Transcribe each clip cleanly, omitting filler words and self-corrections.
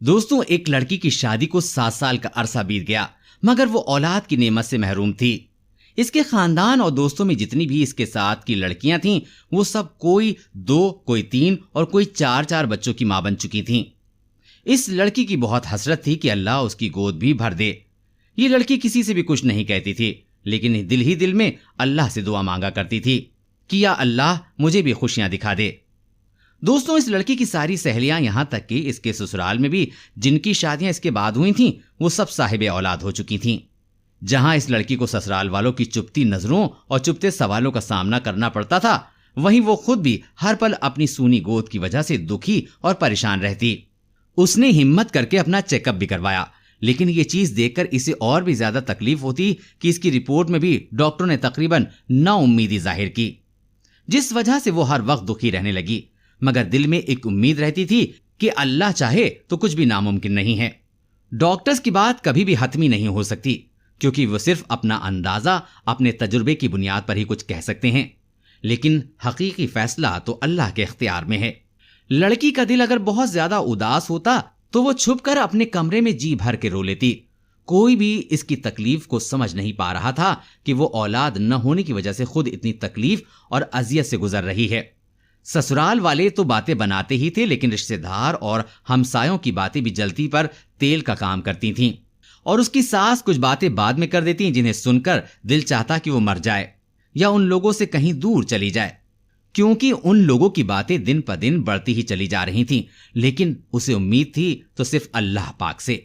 دوستوں، ایک لڑکی کی شادی کو 7 سال کا عرصہ بیت گیا، مگر وہ اولاد کی نعمت سے محروم تھی۔ اس کے خاندان اور دوستوں میں جتنی بھی اس کے ساتھ کی لڑکیاں تھیں، وہ سب کوئی 2، کوئی 3 اور کوئی 4 بچوں کی ماں بن چکی تھیں۔ اس لڑکی کی بہت حسرت تھی کہ اللہ اس کی گود بھی بھر دے۔ یہ لڑکی کسی سے بھی کچھ نہیں کہتی تھی، لیکن دل ہی دل میں اللہ سے دعا مانگا کرتی تھی کہ یا اللہ مجھے بھی خوشیاں دکھا دے۔ دوستوں، اس لڑکی کی ساری سہیلیاں، یہاں تک کہ اس کے سسرال میں بھی جن کی شادیاں اس کے بعد ہوئی تھیں، وہ سب صاحب اولاد ہو چکی تھیں۔ جہاں اس لڑکی کو سسرال والوں کی چپتی نظروں اور چپتے سوالوں کا سامنا کرنا پڑتا تھا، وہیں وہ خود بھی ہر پل اپنی سونی گود کی وجہ سے دکھی اور پریشان رہتی۔ اس نے ہمت کر کے اپنا چیک اپ بھی کروایا، لیکن یہ چیز دیکھ کر اسے اور بھی زیادہ تکلیف ہوتی کہ اس کی رپورٹ میں بھی ڈاکٹروں نے تقریباً نا امیدی ظاہر کی، جس وجہ سے وہ ہر وقت دکھی رہنے لگی۔ مگر دل میں ایک امید رہتی تھی کہ اللہ چاہے تو کچھ بھی ناممکن نہیں ہے۔ ڈاکٹرز کی بات کبھی بھی حتمی نہیں ہو سکتی، کیونکہ وہ صرف اپنا اندازہ اپنے تجربے کی بنیاد پر ہی کچھ کہہ سکتے ہیں، لیکن حقیقی فیصلہ تو اللہ کے اختیار میں ہے۔ لڑکی کا دل اگر بہت زیادہ اداس ہوتا تو وہ چھپ کر اپنے کمرے میں جی بھر کے رو لیتی۔ کوئی بھی اس کی تکلیف کو سمجھ نہیں پا رہا تھا کہ وہ اولاد نہ ہونے کی وجہ سے خود اتنی تکلیف اور اذیت سے گزر رہی ہے۔ سسرال والے تو باتیں بناتے ہی تھے، لیکن رشتہ دار اور ہمسایوں کی باتیں بھی جلتی پر تیل کا کام کرتی تھیں، اور اس کی ساس کچھ باتیں بعد میں کر دیتی جنہیں سن کر دل چاہتا کہ وہ مر جائے یا ان لوگوں سے کہیں دور چلی جائے، کیونکہ ان لوگوں کی باتیں دن پہ دن بڑھتی ہی چلی جا رہی تھیں۔ لیکن اسے امید تھی تو صرف اللہ پاک سے۔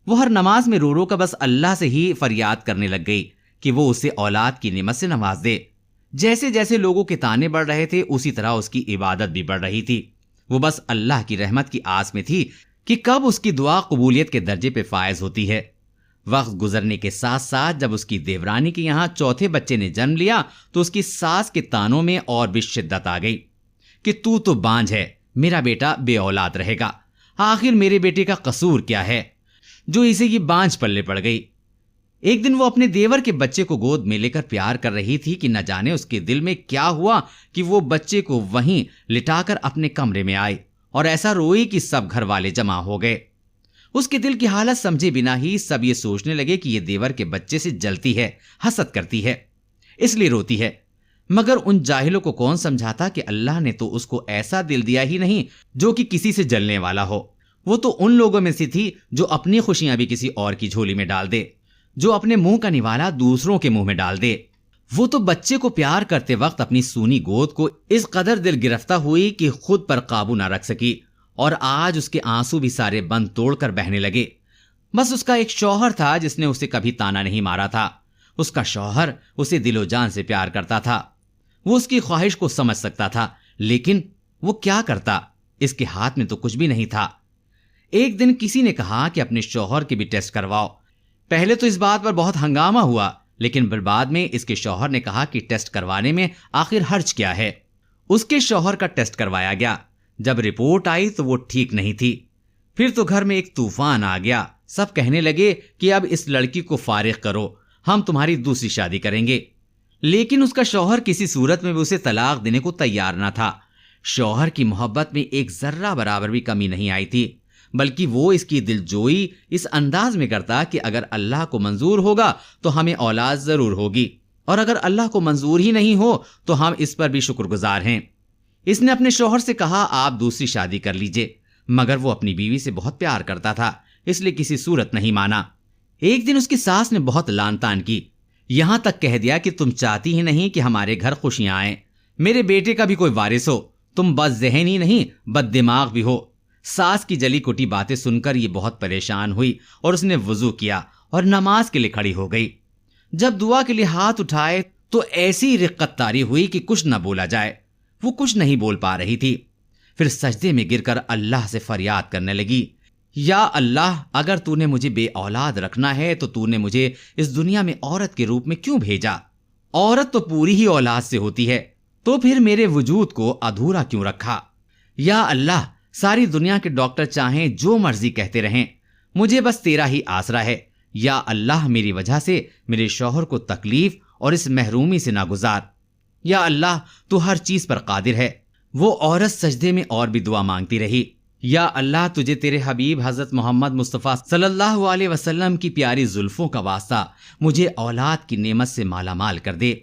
وہ ہر نماز میں رو رو کر بس اللہ سے ہی فریاد کرنے لگ گئی کہ وہ اسے اولاد کی نعمت سے نواز دے۔ جیسے جیسے لوگوں کے تانے بڑھ رہے تھے، اسی طرح اس کی عبادت بھی بڑھ رہی تھی۔ وہ بس اللہ کی رحمت کی آس میں تھی کہ کب اس کی دعا قبولیت کے درجے پہ فائز ہوتی ہے۔ وقت گزرنے کے ساتھ ساتھ جب اس کی دیورانی کے یہاں چوتھے بچے نے جنم لیا تو اس کی ساس کے تانوں میں اور بھی شدت آ گئی کہ تو بانجھ ہے، میرا بیٹا بے اولاد رہے گا۔ آخر میرے بیٹے کا قصور کیا ہے جو اسے یہ بانجھ پلے پڑ گئی؟ ایک دن وہ اپنے دیور کے بچے کو گود میں لے کر پیار کر رہی تھی کہ نہ جانے اس کے دل میں کیا ہوا کہ وہ بچے کو وہیں لٹا کر اپنے کمرے میں آئی اور ایسا روئی کہ سب گھر والے جمع ہو گئے۔ اس کے دل کی حالت سمجھے بنا ہی سب یہ سوچنے لگے کہ یہ دیور کے بچے سے جلتی ہے، حسد کرتی ہے، اس لیے روتی ہے۔ مگر ان جاہلوں کو کون سمجھاتا کہ اللہ نے تو اس کو ایسا دل دیا ہی نہیں جو کہ کسی سے جلنے والا ہو۔ وہ تو ان لوگوں میں سے تھی جو اپنی خوشیاں بھی کسی اور کی جھولی میں ڈال دے، جو اپنے منہ کا نوالا دوسروں کے منہ میں ڈال دے۔ وہ تو بچے کو پیار کرتے وقت اپنی سونی گود کو اس قدر دل گرفتہ ہوئی کہ خود پر قابو نہ رکھ سکی، اور آج اس کے آنسو بھی سارے بند توڑ کر بہنے لگے۔ بس اس کا ایک شوہر تھا جس نے اسے کبھی تانا نہیں مارا تھا۔ اس کا شوہر اسے دل و جان سے پیار کرتا تھا، وہ اس کی خواہش کو سمجھ سکتا تھا، لیکن وہ کیا کرتا؟ اس کے ہاتھ میں تو کچھ بھی نہیں تھا۔ ایک دن کسی نے کہا کہ اپنے شوہر کے بھی ٹیسٹ کرواؤ۔ پہلے تو اس بات پر بہت ہنگامہ ہوا، لیکن بعد میں اس کے شوہر نے کہا کہ ٹیسٹ کروانے میں آخر حرج کیا ہے۔ اس کے شوہر کا ٹیسٹ کروایا گیا۔ جب رپورٹ آئی تو وہ ٹھیک نہیں تھی۔ پھر تو گھر میں ایک طوفان آ گیا۔ سب کہنے لگے کہ اب اس لڑکی کو فارغ کرو، ہم تمہاری دوسری شادی کریں گے۔ لیکن اس کا شوہر کسی صورت میں بھی اسے طلاق دینے کو تیار نہ تھا۔ شوہر کی محبت میں ایک ذرہ برابر بھی کمی نہیں آئی تھی، بلکہ وہ اس کی دلجوئی اس انداز میں کرتا کہ اگر اللہ کو منظور ہوگا تو ہمیں اولاد ضرور ہوگی، اور اگر اللہ کو منظور ہی نہیں ہو تو ہم اس پر بھی شکر گزار ہیں۔ اس نے اپنے شوہر سے کہا آپ دوسری شادی کر لیجئے، مگر وہ اپنی بیوی سے بہت پیار کرتا تھا، اس لیے کسی صورت نہیں مانا۔ ایک دن اس کی ساس نے بہت لان تان کی، یہاں تک کہہ دیا کہ تم چاہتی ہی نہیں کہ ہمارے گھر خوشیاں آئیں، میرے بیٹے کا بھی کوئی وارث ہو، تم بد ذہن ہی نہیں بد دماغ بھی ہو۔ ساس کی جلی کٹی باتیں سن کر یہ بہت پریشان ہوئی اور اس نے وضو کیا اور نماز کے لیے کھڑی ہو گئی۔ جب دعا کے لیے ہاتھ اٹھائے تو ایسی رقت طاری ہوئی کہ کچھ نہ بولا جائے۔ وہ کچھ نہیں بول پا رہی تھی۔ پھر سجدے میں گر کر اللہ سے فریاد کرنے لگی، یا اللہ، اگر تو نے مجھے بے اولاد رکھنا ہے تو تو نے مجھے اس دنیا میں عورت کے روپ میں کیوں بھیجا؟ عورت تو پوری ہی اولاد سے ہوتی ہے، تو پھر میرے وجود کو ادھورا کیوں رکھا؟ یا اللہ، ساری دنیا کے ڈاکٹر چاہیں جو مرضی کہتے رہیں، مجھے بس تیرا ہی آسرا ہے۔ یا اللہ، میری وجہ سے میرے شوہر کو تکلیف اور اس محرومی سے نہ گزار۔ یا اللہ، تو ہر چیز پر قادر ہے۔ وہ عورت سجدے میں اور بھی دعا مانگتی رہی۔ یا اللہ تجھے تیرے حبیب حضرت محمد مصطفیٰ صلی اللہ علیہ وسلم کی پیاری زلفوں کا واسطہ مجھے اولاد کی نعمت سے مالا مال کر دے۔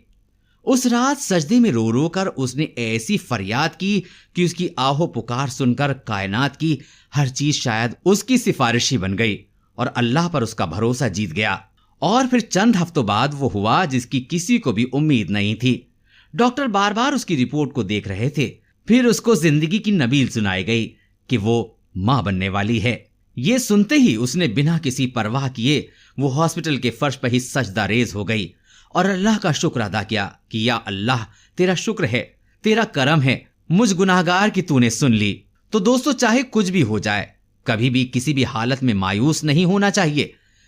اس رات سجدے میں رو رو کر اس نے ایسی فریاد کی کہ اس کی آہو پکار سن کر کائنات کی ہر چیز شاید اس کی سفارشی بن گئی اور اللہ پر اس کا بھروسہ جیت گیا۔ اور پھر چند ہفتوں بعد وہ ہوا جس کی کسی کو بھی امید نہیں تھی۔ ڈاکٹر بار بار اس کی رپورٹ کو دیکھ رہے تھے، پھر اس کو زندگی کی نبیل سنائی گئی کہ وہ ماں بننے والی ہے۔ یہ سنتے ہی اس نے بنا کسی پرواہ کیے وہ ہاسپٹل کے فرش پہ ہی سجدہ ریز ہو گئی اور اللہ کا شکر ادا کیا کہ یا اللہ تیرا شکر ہے، تیرا کرم ہے، مجھ گناہگار کی تو نے سن لی۔ تو دوستو، چاہے کچھ بھی ہو جائے، کبھی بھی کسی بھی حالت میں مایوس نہیں ہونا چاہیے۔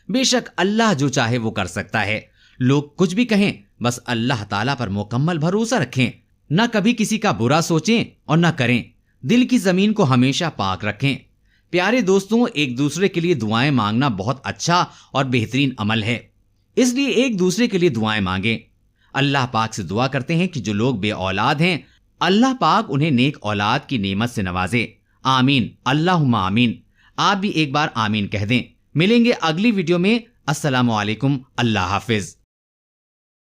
بے شک اللہ جو چاہے وہ کر سکتا ہے۔ لوگ کچھ بھی کہیں، بس اللہ تعالیٰ پر مکمل بھروسہ رکھیں، نہ کبھی کسی کا برا سوچیں اور نہ کریں۔ دل کی زمین کو ہمیشہ پاک رکھیں۔ پیارے دوستوں، ایک دوسرے کے لیے دعائیں مانگنا بہت اچھا اور بہترین عمل ہے، اس لیے ایک دوسرے کے لیے دعائیں مانگیں۔ اللہ پاک سے دعا کرتے ہیں کہ جو لوگ بے اولاد ہیں، اللہ پاک انہیں نیک اولاد کی نعمت سے نوازے۔ آمین، اللہم آمین۔ آپ بھی ایک بار آمین کہہ دیں۔ ملیں گے اگلی ویڈیو میں۔ السلام علیکم، اللہ حافظ۔